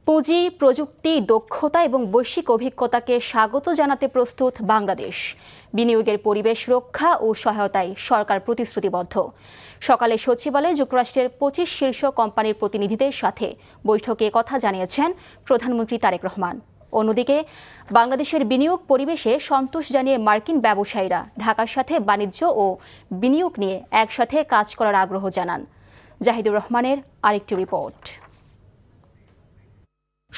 পুঁজি, প্রযুক্তি, দক্ষতা এবং বৈশ্বিক অভিজ্ঞতাকে স্বাগত জানাতে প্রস্তুত বাংলাদেশ। বিনিয়োগের পরিবেশ রক্ষা ও সহায়তায় সরকার প্রতিশ্রুতিবদ্ধ। সকালে সচিবালয়ে যুক্তরাষ্ট্রের 25 শীর্ষ কোম্পানির প্রতিনিধিদের সাথে বৈঠকে কথা জানিয়েছেন প্রধানমন্ত্রী তারেক রহমান। অন্যদিকে বাংলাদেশের বিনিয়োগ পরিবেশে সন্তোষ জানিয়ে মার্কিন ব্যবসায়ীরা ঢাকার সাথে বাণিজ্য ও বিনিয়োগ নিয়ে একসাথে কাজ করার আগ্রহ জানান। জাহিদুর রহমানের আরেকটি রিপোর্ট।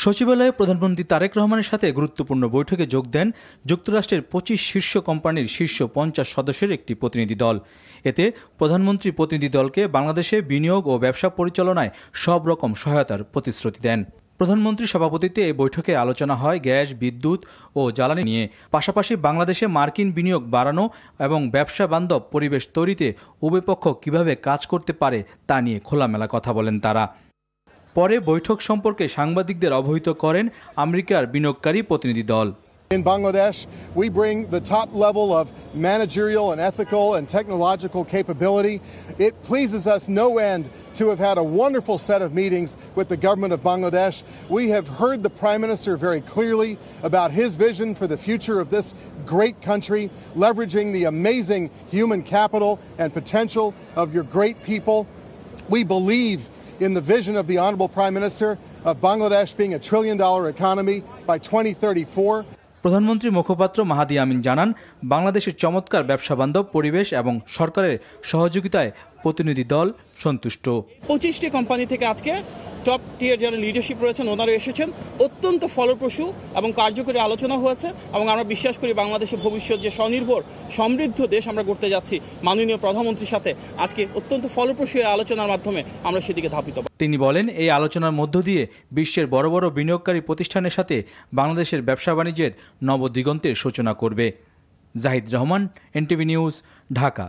সচিবালয়ে প্রধানমন্ত্রী তারেক রহমানের সাথে গুরুত্বপূর্ণ বৈঠকে যোগ দেন যুক্তরাষ্ট্রের 25 শীর্ষ কোম্পানির শীর্ষ 50 সদস্যের একটি প্রতিনিধি দল। এতে প্রধানমন্ত্রী প্রতিনিধি দলকে বাংলাদেশে বিনিয়োগ ও ব্যবসা পরিচালনায় সব রকম সহায়তার প্রতিশ্রুতি দেন। প্রধানমন্ত্রীর সভাপতিত্বে এই বৈঠকে আলোচনা হয় গ্যাস, বিদ্যুৎ ও জ্বালানি নিয়ে। পাশাপাশি বাংলাদেশে মার্কিন বিনিয়োগ বাড়ানো এবং ব্যবসা বান্ধব পরিবেশ তৈরিতে উভয় পক্ষ কিভাবে কাজ করতে পারে তা নিয়ে খোলামেলা কথা বলেন তারা। পরে বৈঠক সম্পর্কে সাংবাদিকদের অবহিত করেন আমেরিকার বিনিয়োগকারী প্রতিনিধি দল। In Bangladesh, we bring the top level of managerial and ethical and technological capability. It pleases us no end to have had a wonderful set of meetings with the government of Bangladesh. We have heard the Prime Minister very clearly about his vision for the future of this great country, leveraging the amazing human capital and potential of your great people. We believe in the vision of the Honorable Prime Minister of Bangladesh being a $1 trillion economy by 2034. প্রধানমন্ত্রী মুখপাত্র মাহাদি আমিন জানান, বাংলাদেশের চমৎকার ব্যবসা বান্ধব পরিবেশ এবং সরকারের সহযোগিতায় প্রতিনিধি দল সন্তুষ্ট। 25টি কোম্পানি থেকে আজকে টপ টিয়ার যারা লিডারশিপ রয়েছেন ওনারা এসেছেন। অত্যন্ত ফলপ্রসূ এবং কার্যকরী আলোচনা হয়েছে এবং আমরা বিশ্বাস করি বাংলাদেশের ভবিষ্যৎ যে স্বনির্ভর সমৃদ্ধ দেশ আমরা করতে যাচ্ছি মাননীয় প্রধানমন্ত্রীর সাথে আজকে অত্যন্ত ফলপ্রসূ আলোচনার মাধ্যমে আমরা সেদিকে ধাবিত। তিনি বলেন, এই আলোচনার মধ্য দিয়ে বিশ্বের বড় বড় বিনিয়োগকারী প্রতিষ্ঠানের সাথে বাংলাদেশের ব্যবসা বাণিজ্যের নবদিগন্তের সূচনা করবে। Zahid Rahman, NTV news, Dhaka.